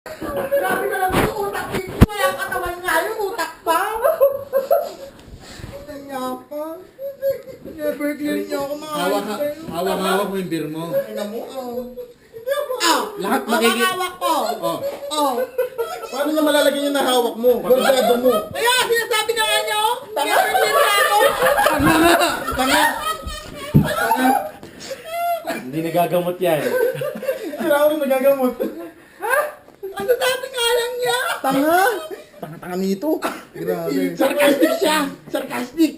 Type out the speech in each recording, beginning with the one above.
Grabe na lang yung utak dito. Kaya ang katawan nga yung utak pa. Kanya pa. Never clear niyo ako mga Hawak-hawak mo yung beer mo. Ano mo? Lahat makikita. Hawak ko. Oh. Oh. Paano niya malalagyan yung nahawak mo? Guardado mo. Kaya sinasabi na nga niyo. Never clear na ako. Tanga nga! Tanga! Hindi nagagamot yan. Sira ako rin nagagamot. Ano sabi nga lang niya? Tanga! Tanga-tanga nito. Grabe. Sarcastic siya! Sarcastic!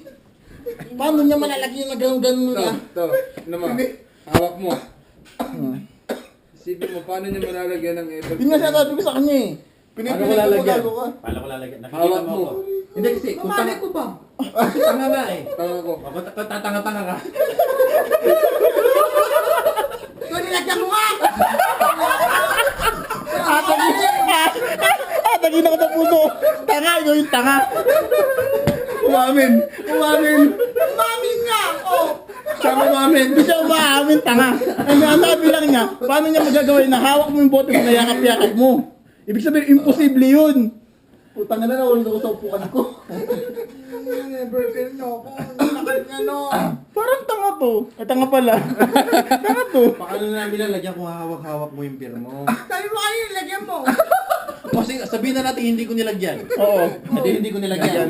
Paano niya malalagyan yung nagagamot niya? Ito, naman. Hawak mo. Isipin mo, paano niya malalagyan ng effort? Yun nga sinasabi ko sa kanya eh. Paano ko lalagyan? Pagalo ka. Paano ko lalagyan? Nakikita Hawak mo mo. ako. Hindi kasi, kung Mamali ko ba? tanga nga eh. Tanga ko. Tatanga-tanga ka. Ito nilagyan mo nga. Tagin ako sa puso. Tanga, ikaw yung tanga. Umamin. Umamin. Mamin nga. Oh. Siya umamin. Hindi siya umaamin, tanga. Ang sabi lang niya, paano niya magagawa yun? Nahawak mo yung bote mo, nayakap-yakap mo. Ibig sabihin, imposible yun. Putang na ulit ako sa upuan ko. Never clear na ako. Ano? Parang tanga to. Ay, tanga pala. Tanga to. Paano namin lalagyan kung hawak-hawak mo yung beer mo? Sabi mo kayo nilagyan mo. Kasi sabihin na natin hindi ko nilagyan. Oo. Hindi ko nilagyan.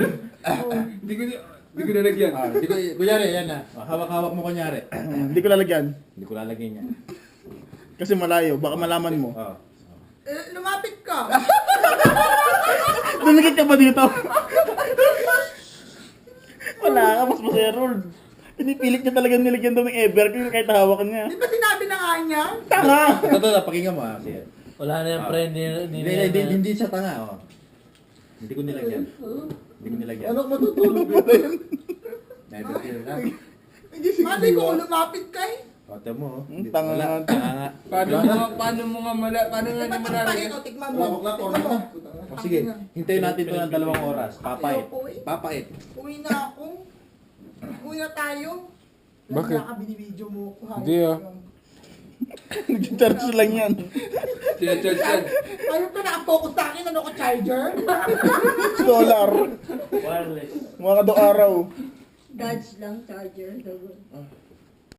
Hindi ko nalagyan. Hindi ko, kunyari, yan na. Hawak-hawak mo kunyari. Hindi ko lalagyan. Hindi ko lalagyan yan. Kasi malayo. Baka malaman mo. Oh. Lumapit ka. Dumikit ka ba dito? Wala ka, mas Errol. Pinipilit niya talaga nilagyan daw ng Everclear kahit hawakan niya. Di ba sinabi na nga niya? Tanga! Totoo na, pakinggan mo kasi. Wala na yung friend Hindi siya tanga, oh. Hindi ko nilagyan. Hindi ko nilagyan. Ano matutulog mo rin? Never clear na. Mali ko kung lumapit kay. Ote mo, oh. Hindi- Tanga wala, nga. tanga nga. Paano mo nga paano nga Dapat niya sa malalagyan? ikaw, tikman mo. Tikman mo. O sige, hintayin natin ito ng 2 oras. Papait. Papait. Uwi na ako. Uwi na tayo. Bakit? Wala ka binibidyo mo. Hindi, ah. Nag-charge lang yan. Sinacharge yan. Ayaw ka naka-focus sa akin. Ano ko, charger? Solar. wireless. Mga kado araw. Dodge lang, charger.